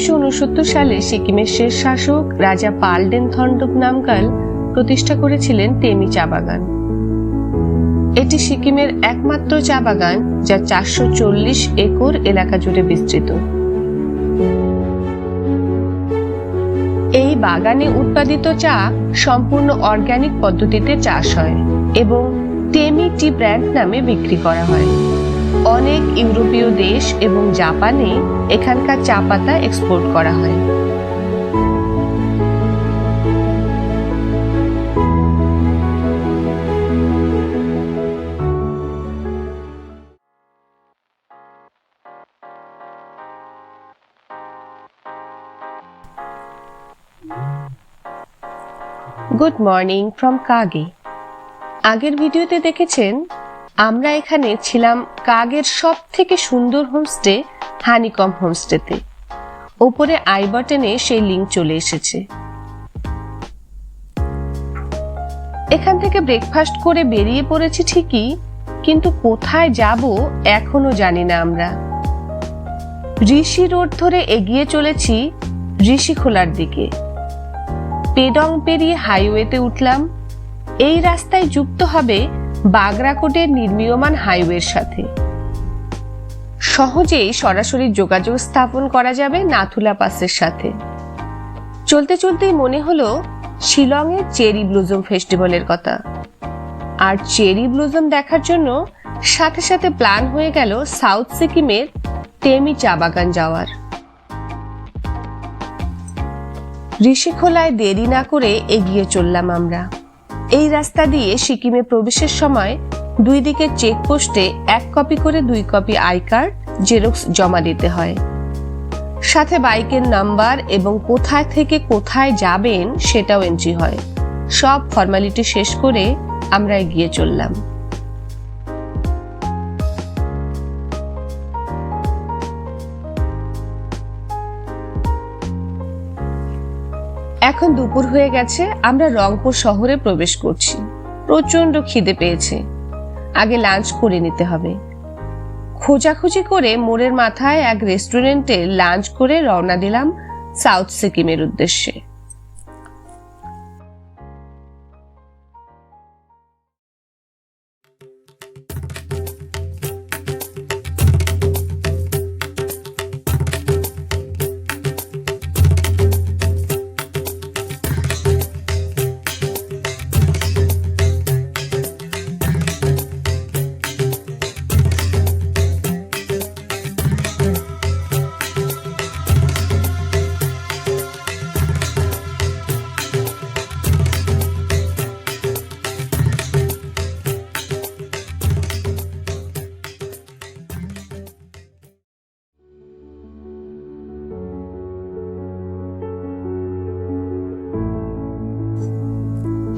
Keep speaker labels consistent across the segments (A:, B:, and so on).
A: 1969 সালে সিকিমের শেষ শাসক রাজা পালডেন থন্ডপ নামগ্যাল প্রতিষ্ঠা করেছিলেন টেমি চা বাগান। এটি সিকিমের একমাত্র চা বাগান যা 440 একর এলাকা জুড়ে বিস্তৃত। এই বাগানে উৎপাদিত চা সম্পূর্ণ অর্গানিক পদ্ধতিতে চাষ হয় এবং টেমি টি ব্র্যান্ড নামে বিক্রি করা হয়। অনেক ইউরোপীয় দেশ এবং জাপানে এখানকার চা পাতা এক্সপোর্ট করা হয়। Good morning from Kage. আগের ভিডিওতে দেখেছেন আমরা এখানে ছিলাম কাগের সব থেকে সুন্দর হোমস্টে হানিকম হোমস্টেতে। ওপরে আই বাটনে সেই লিংক চলে এসেছে। এখান থেকে ব্রেকফাস্ট করে বেরিয়ে পড়েছি ঠিকই, কিন্তু কোথায় যাব এখনো জানি না আমরা। ঋষি রোড ধরে এগিয়ে চলেছি ঋষিখোলার দিকে। পেডং পেরিয়ে হাইওয়েতে উঠলাম। এই রাস্তায় যুক্ত হবে বাগরাকোটের নির্মীয়মান হাইওয়ের সাথে। সহজেই সরাসরি যোগাযোগ স্থাপন করা যাবে নাথুলা পাসের সাথে। চলতে চলতেই মনে হলো শিলংয়ের চেরি ব্লুজম ফেস্টিভ্যালের কথা। আর চেরি ব্লুজম দেখার জন্য সাথে সাথে প্ল্যান হয়ে গেল সাউথ সিকিমের টেমি চা বাগান যাওয়ার। ঋষিখোলায় দেরি না করে এগিয়ে চললাম আমরা। এই রাস্তা দিয়ে সিকিমে প্রবেশের সময় দুই দিকের চেকপোস্টে 1 কপি করে 2 কপি আই কার্ড জেরক্স জমা দিতে হয়। সাথে বাইকের নাম্বার এবং কোথায় থেকে কোথায় যাবেন সেটাও এন্ট্রি হয়। সব ফর্মালিটি শেষ করে আমরা এগিয়ে চললাম। এখন দুপুর হয়ে গেছে, আমরা রংপুর শহরে প্রবেশ করছি। প্রচন্ড খিদে পেয়েছে, আগে লাঞ্চ করে নিতে হবে। খোঁজাখুঁজি করে মোড়ের মাথায় এক রেস্টুরেন্টে লাঞ্চ করে রওনা দিলাম সাউথ সিকিমের উদ্দেশ্যে।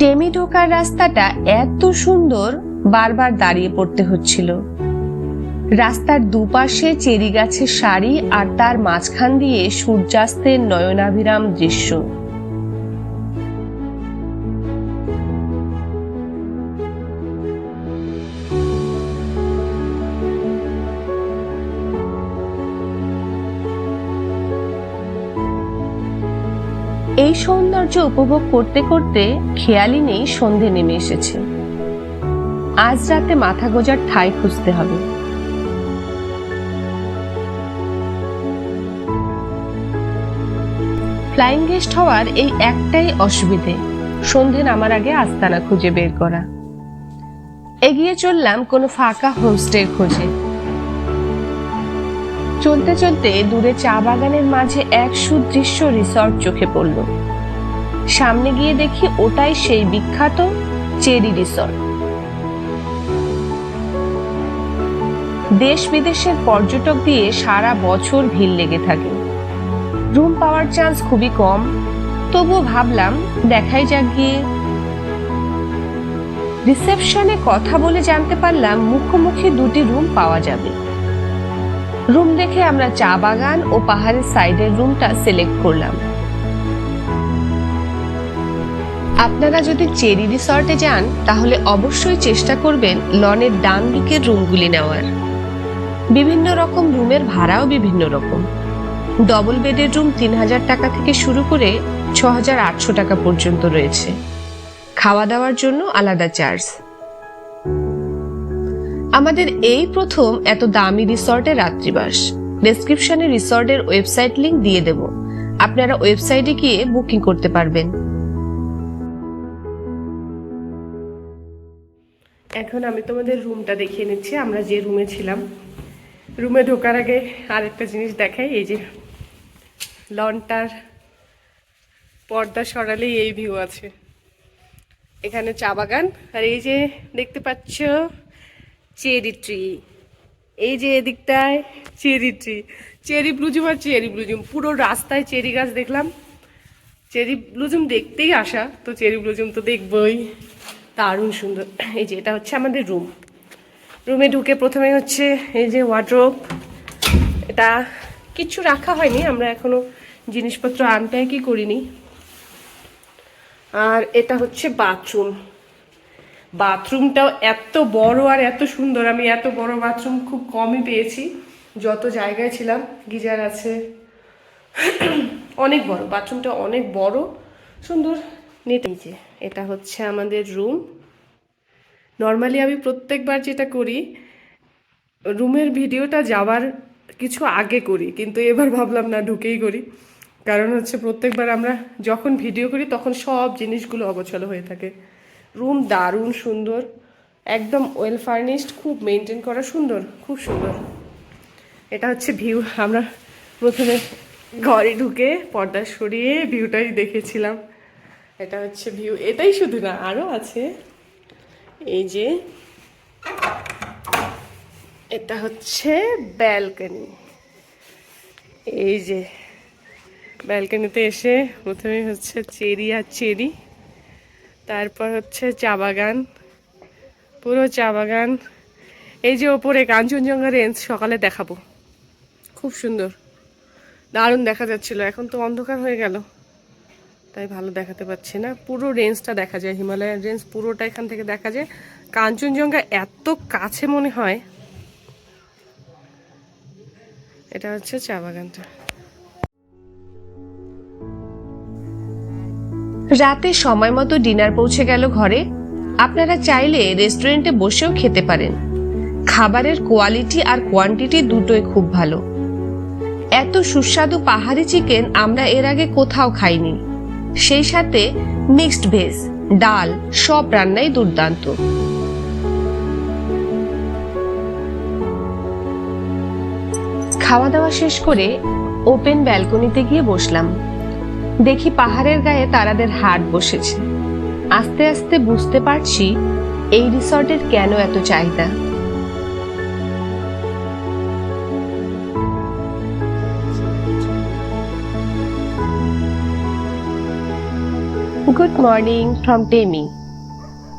A: টেমি ঢোকার রাস্তাটা এত সুন্দর, বারবার দাঁড়িয়ে পড়তে হচ্ছিল। রাস্তার দুপাশে চেরি গাছের সারি আর তার মাঝখান দিয়ে সূর্যাস্তের নয়নাভিরাম দৃশ্য। এই সৌন্দর্য উপভোগ করতে করতে খেয়ালই নেই সন্ধে নেমে এসেছে। আজ রাতে মাথা গোজার ঠাঁই খুঁজতে হবে। ফ্লাইং গেস্ট হওয়ার এই একটাই অসুবিধে, সন্ধে নামার আগে আস্তানা খুঁজে বের করা। এগিয়ে চললাম কোনো ফাঁকা হোমস্টের খোঁজে। চলতে চলতে দূরে চা বাগানের মাঝে এক সুদৃশ্য রিসর্ট চোখে পড়ল। সামনে গিয়ে দেখি ওটাই সেই বিখ্যাত চেরি রিসর্ট। দেশ বিদেশের পর্যটক দিয়ে সারা বছর ভিড় লেগে থাকে। রুম পাওয়ার চান্স খুবই কম, তবুও ভাবলাম দেখাই যাক গিয়ে। রিসেপশনে কথা বলে জানতে পারলাম মুখোমুখি 2টি রুম পাওয়া যাবে। রুম দেখে আমরা চা বাগান ও পাহাড়ের সাইডের রুমটা সিলেক্ট করলাম। আপনারা যদি চেরি রিসর্টে যান তাহলে অবশ্যই চেষ্টা করবেন লনের ডান দিকের রুমগুলি নেওয়ার। বিভিন্ন রকম রুমের ভাড়াও বিভিন্ন রকম। ডবল বেডের রুম ৩,০০০ টাকা থেকে শুরু করে ৬,৮০০ টাকা পর্যন্ত রয়েছে। খাওয়া দাওয়ার জন্য আলাদা চার্জ। আমাদের এই প্রথম এত দামি রিসর্টে রাত্রিবাস। ডেসক্রিপশনে রিসর্টের ওয়েবসাইট লিংক দিয়ে দেব, আপনারা ওয়েবসাইটে গিয়ে বুকিং করতে পারবেন। এখন আমি তোমাদের রুমটা দেখিয়ে নিচ্ছি, আমরা যে রুমে ছিলাম। রুমে ঢোকার আগে আরেকটা জিনিস দেখাই, এই যে লনটার পর্দা সরালেই এই ভিউ আছে। এখানে চা বাগান, আর এই যে দেখতে পাচ্ছ চেরি ট্রি, এই যে এদিকটায় চেরি ট্রি, চেরি ব্লুজুম আর চেরি ব্লুজুম, পুরো রাস্তায় চেরি গাছ দেখলাম। চেরি ব্লুজুম দেখতেই আসা, তো চেরি ব্লুজুম তো দেখবই, দারুণ সুন্দর। এই যে এটা হচ্ছে আমাদের রুম। রুমে ঢুকে প্রথমে হচ্ছে এই যে ওয়ার্ড্রোব, এটা কিছু রাখা হয়নি, আমরা এখনো জিনিসপত্র আনপ্যাকই করিনি। আর এটা হচ্ছে বাথরুম। বাথরুমটাও এত বড় আর এত সুন্দর, আমি এত বড় বাথরুম খুব কমই পেয়েছি যত জায়গায় ছিলাম। গিজার আছে, অনেক বড় বাথরুমটা, অনেক বড় সুন্দর নিট। এই যে এটা হচ্ছে আমাদের রুম। নর্মালি আমি প্রত্যেকবার যেটা করি, রুমের ভিডিওটা যাওয়ার কিছু আগে করি, কিন্তু এবার ভাবলাম না, ঢুকেই করি। কারণ হচ্ছে প্রত্যেকবার আমরা যখন ভিডিও করি তখন সব জিনিসগুলো অগোছালো হয়ে থাকে। রুম দারুণ সুন্দর, একদম ওয়েল ফার্নিশড, খুব মেনটেন করা, সুন্দর, খুব সুন্দর। এটা হচ্ছে ভিউ। আমরা প্রথমে ঘরে ঢুকে পর্দা সরিয়ে ভিউটাই দেখেছিলাম। এটা হচ্ছে ভিউ, এটাই শুধু না, আরও আছে। এই যে এটা হচ্ছে ব্যালকনি। এই যে ব্যালকনিতে এসে প্রথমে হচ্ছে চেরি আর চেরি, তারপর হচ্ছে চা বাগান, পুরো চা বাগান। এই যে ওপরে কাঞ্চনজঙ্ঘা রেঞ্জ সকালে দেখাবো, খুব সুন্দর, দারুণ দেখা যাচ্ছিল। এখন তো অন্ধকার হয়ে গেল, তাই ভালো দেখাতে পাচ্ছি না। পুরো রেঞ্জটা দেখা যায়, হিমালয়ান রেঞ্জ পুরোটা এখান থেকে দেখা যায়। কাঞ্চনজঙ্ঘা এত কাছে মনে হয়। এটা হচ্ছে চা বাগানটা। রাতে সময় মতো ডিনার পৌঁছে গেল ঘরে। আপনারা চাইলে রেস্টুরেন্টে বসেও খেতে পারেন। খাবারের কোয়ালিটি আর কোয়ান্টিটি দুটোই খুব ভালো। এত সুস্বাদু পাহাড়ি চিকেন আমরা এর আগে কোথাও খাইনি। সেই সাথে মিক্সড ভেজ, ডাল, সব রান্নাই দুর্দান্ত। খাওয়া দাওয়া শেষ করে ওপেন ব্যালকনিতে গিয়ে বসলাম। দেখি পাহাড়ের গায়ে তারাদের হাট বসেছে। আস্তে আস্তে বুঝতে পারছি এই রিসর্টের কেন এত চাহিদা। Good morning from Tammy.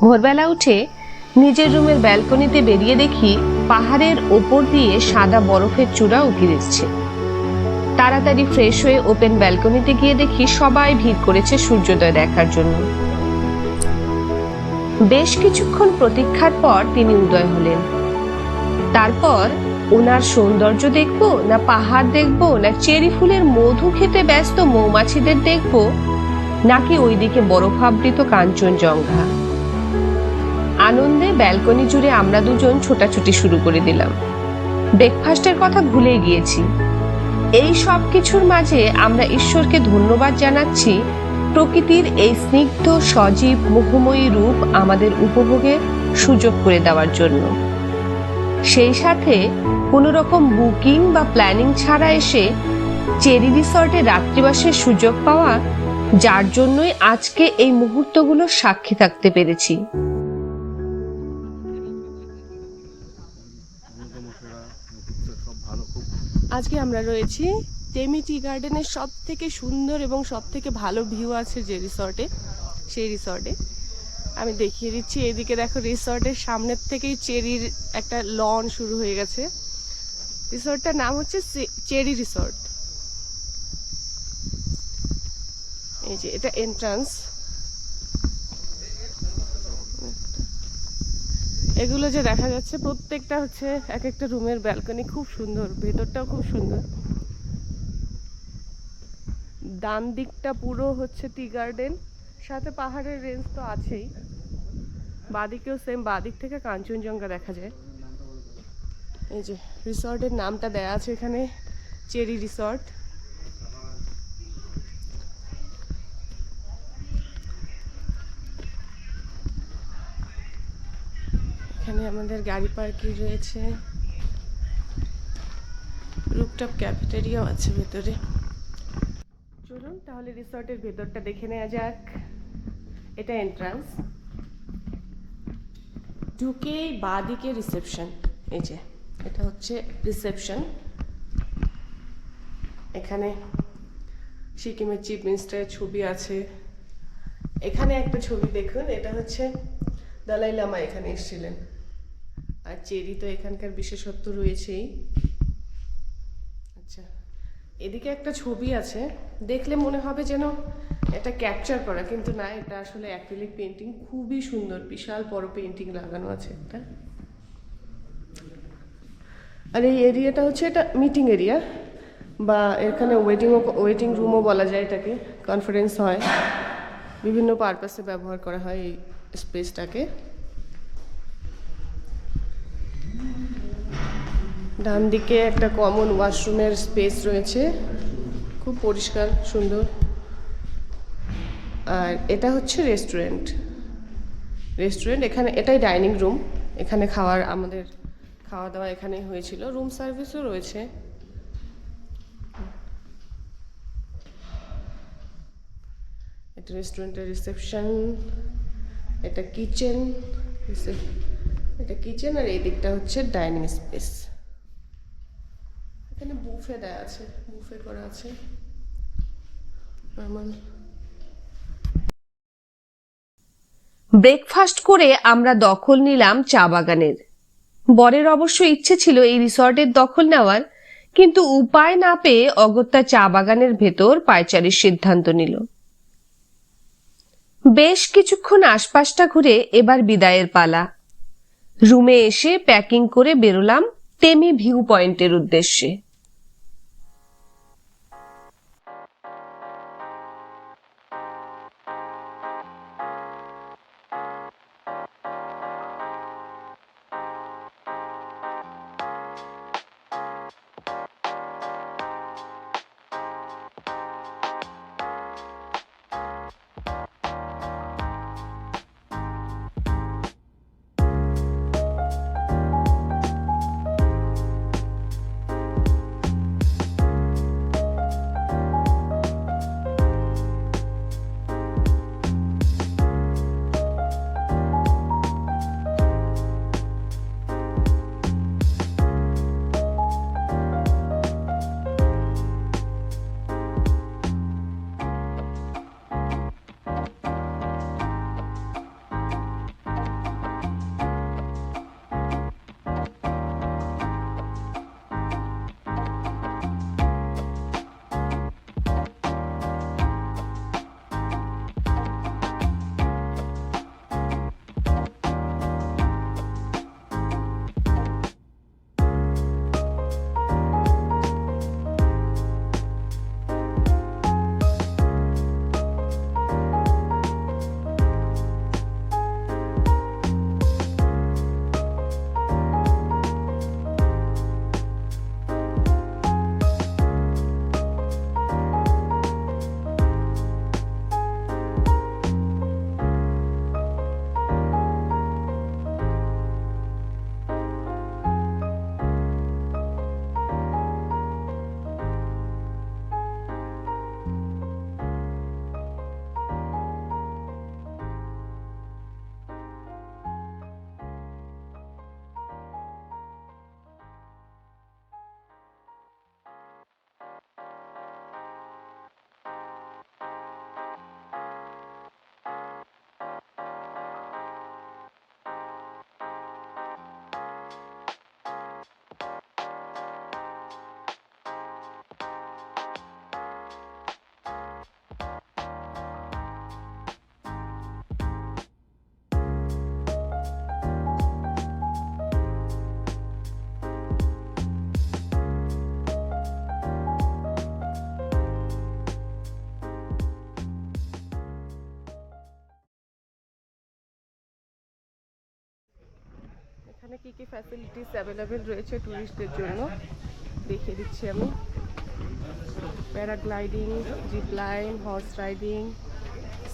A: ভোরবেলা উঠে নিজের রুমের ব্যালকনিতে বেরিয়ে দেখি পাহাড়ের ওপর দিয়ে সাদা বরফের চূড়া উঠে এসছে। তাড়াতাড়ি ফ্রেশ হয়ে ওপেন ব্যালকনিতে গিয়ে দেখি সবাই ভিড় করেছে সূর্যোদয় দেখার জন্য। বেশ কিছুক্ষণ প্রতীক্ষার পর তিনি উদয় হলেন। তারপর ওনার সৌন্দর্য দেখবো না পাহাড় দেখবো, না চেরি ফুলের মধু খেতে ব্যস্ত মৌমাছিদের দেখবো, নাকি ওইদিকে বরফাবৃত কাঞ্চনজঙ্ঘা। আনন্দে ব্যালকনি জুড়ে আমরা দুজন ছোটাছুটি শুরু করে দিলাম। ব্রেকফাস্টের কথা ভুলে গিয়েছি। এই সব কিছুর মাঝে আমরা ঈশ্বরকে ধন্যবাদ জানাচ্ছি প্রকৃতির এই স্নিগ্ধ সজীব মোহময়ী রূপ আমাদের উপভোগের সুযোগ করে দেওয়ার জন্য। সেই সাথে কোনো রকম বুকিং বা প্ল্যানিং ছাড়া এসে চেরি রিসর্টে রাত্রিবাসের সুযোগ পাওয়া, যার জন্যই আজকে এই মুহূর্তগুলো সাক্ষী থাকতে পেরেছি। আজকে আমরা রয়েছি টেমি টি গার্ডেনের সব থেকে সুন্দর এবং সব থেকে ভালো ভিউ আছে যে রিসর্টে, সেই রিসর্টে আমি দেখিয়ে দিচ্ছি। এইদিকে দেখো, রিসর্টের সামনের থেকেই চেরির একটা লন শুরু হয়ে গেছে। রিসর্টটার নাম হচ্ছে চেরি রিসর্ট। এই যে এটা এন্ট্রান্স। এগুলো যে দেখা যাচ্ছে প্রত্যেকটা হচ্ছে এক একটা রুমের ব্যালকনি, খুব সুন্দর, ভেতরটাও খুব সুন্দর। ডান দিকটা পুরো হচ্ছে টি গার্ডেন, সাথে পাহাড়ের রেঞ্জ তো আছেই, বাদিকেও সেম, বাদিক থেকে কাঞ্চনজঙ্ঘা দেখা যায়। এই যে রিসর্টের নামটা দেয়া আছে এখানে, চেরি রিসর্ট। এখানে আমাদের গাড়ি পার্কিং রয়েছে, রুফটপ ক্যাফেটেরিয়াও আছে ভেতরে। চলুন তাহলে রিসর্টের ভেতরটা দেখে নেওয়া যাক। এটা এন্ট্রান্স, ঢুকেই বাঁদিকে রিসেপশন। এই যে এটা হচ্ছে রিসেপশন। এখানে সিকিমের চিফ মিনিস্টারের ছবি আছে। এখানে একটা ছবি দেখুন, এটা হচ্ছে দালাই লামা এখানে এসেছিলেন। আর চেরি তো এখানকার বিশেষত্ব রয়েছেই। আচ্ছা, এদিকে একটা ছবি আছে, দেখলে মনে হবে যেন এটা ক্যাপচার করা, কিন্তু না, এটা আসলে অ্যাক্রিলিক পেন্টিং। খুবই সুন্দর, বিশাল বড় পেন্টিং লাগানো আছে একটা। আর এই এরিয়াটা হচ্ছে, এটা মিটিং এরিয়া, বা এখানে ওয়েটিং রুমও বলা যায় এটাকে। কনফারেন্স হয়, বিভিন্ন পারপাসে ব্যবহার করা হয় এই স্পেসটাকে। ডান দিকে একটা কমন ওয়াশরুমের স্পেস রয়েছে, খুব পরিষ্কার সুন্দর। আর এটা হচ্ছে রেস্টুরেন্ট। এখানে এটাই ডাইনিং রুম, এখানে আমাদের খাওয়া দাওয়া এখানে হয়েছিল। রুম সার্ভিসও রয়েছে। এটা রেস্টুরেন্টের রিসেপশন, এটা কিচেন, আর এই দিকটা হচ্ছে ডাইনিং স্পেস। এখানে বুফে দেয়া আছে, বুফে করা আছে নরমাল। ব্রেকফাস্ট করে আমরা দখল নিলাম চা বাগানের। বরের অবশ্য ইচ্ছে ছিল এই রিসর্টের দখল নেওয়ার, কিন্তু উপায় না পেয়ে অগত্যা চা বাগানের ভেতর পায়চারির সিদ্ধান্ত নিল। বেশ কিছুক্ষণ আশপাশটা ঘুরে এবার বিদায়ের পালা। রুমে এসে প্যাকিং করে বেরোলাম টেমি ভিউ পয়েন্টের উদ্দেশ্যে। এখানে কি কি ফ্যাসিলিটিস অ্যাভেলেবেল রয়েছে ট্যুরিস্টদের জন্য দেখিয়ে দিচ্ছি আমি। Paragliding, zip line, horse riding,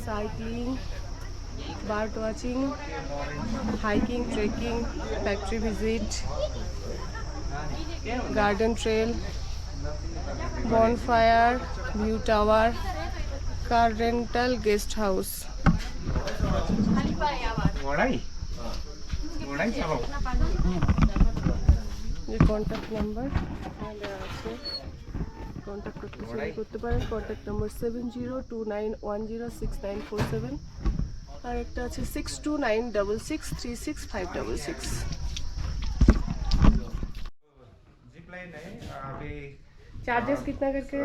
A: cycling, bird watching, hiking, trekking, factory visit, garden trail, bonfire, view tower, car rental, guest house. Contact number দেওয়া আছে, কন্ট্যাক্ট করতে পারেন। কন্ট্যাক্ট নাম্বার 7029106947, আর একটা আছে 6296636566।
B: जिप लाइन है अभी
A: चार्जेस कितना करके?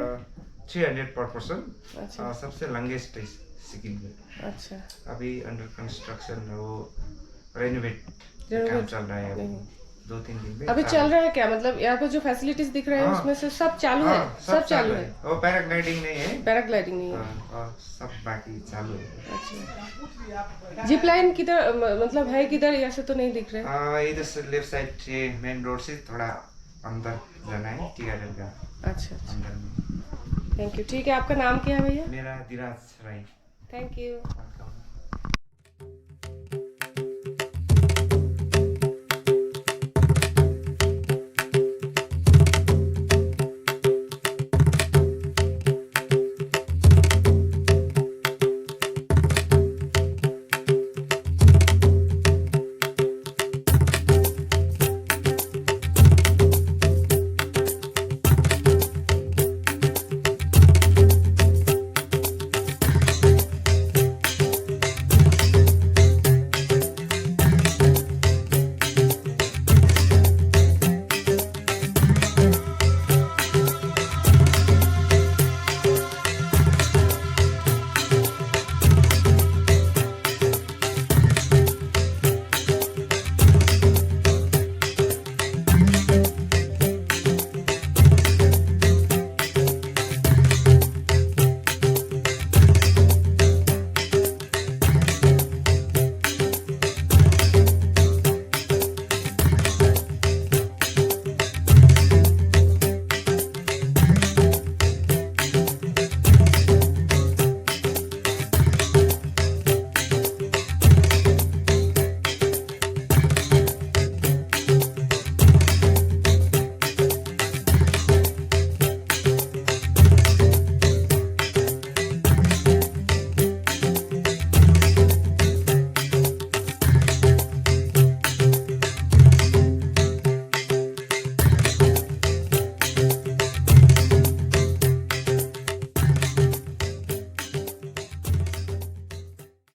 B: 300 पर पर्सन।
A: अच्छा
B: सबसे लॉन्गेस्ट है सिक्किम में।
A: अच्छा,
B: अभी अंडर कंस्ट्रक्शन वो रेनोवेट
A: Renovate
B: काम चल रहा है अभी
A: नहीं।
B: 2-3 दिन में
A: अभी चल रहा है क्या? मतलब यहाँ पर जो फैसिलिटीज दिख रहे हैं
B: हाँ।
A: उसमें से सब चालू है? सब चालू है?
B: वो पैराग्लाइडिंग नहीं है।
A: पैराग्लाइडिंग नहीं है?
B: और सब बाकी चालू है।
A: अच्छा, जिप लाइन किधर मतलब है किधर? ऐसे तो नहीं दिख रहे।
B: इधर से लेफ्ट साइड से मेन रोड से थोड़ा अंदर जाना है, टी गार्डन का
A: अच्छा अच्छा,
B: अंदर में।
A: Thank you. ठीक है, आपका नाम क्या है भैया?
B: मेरा Dheeraj Rai.
A: Thank you.
B: Welcome.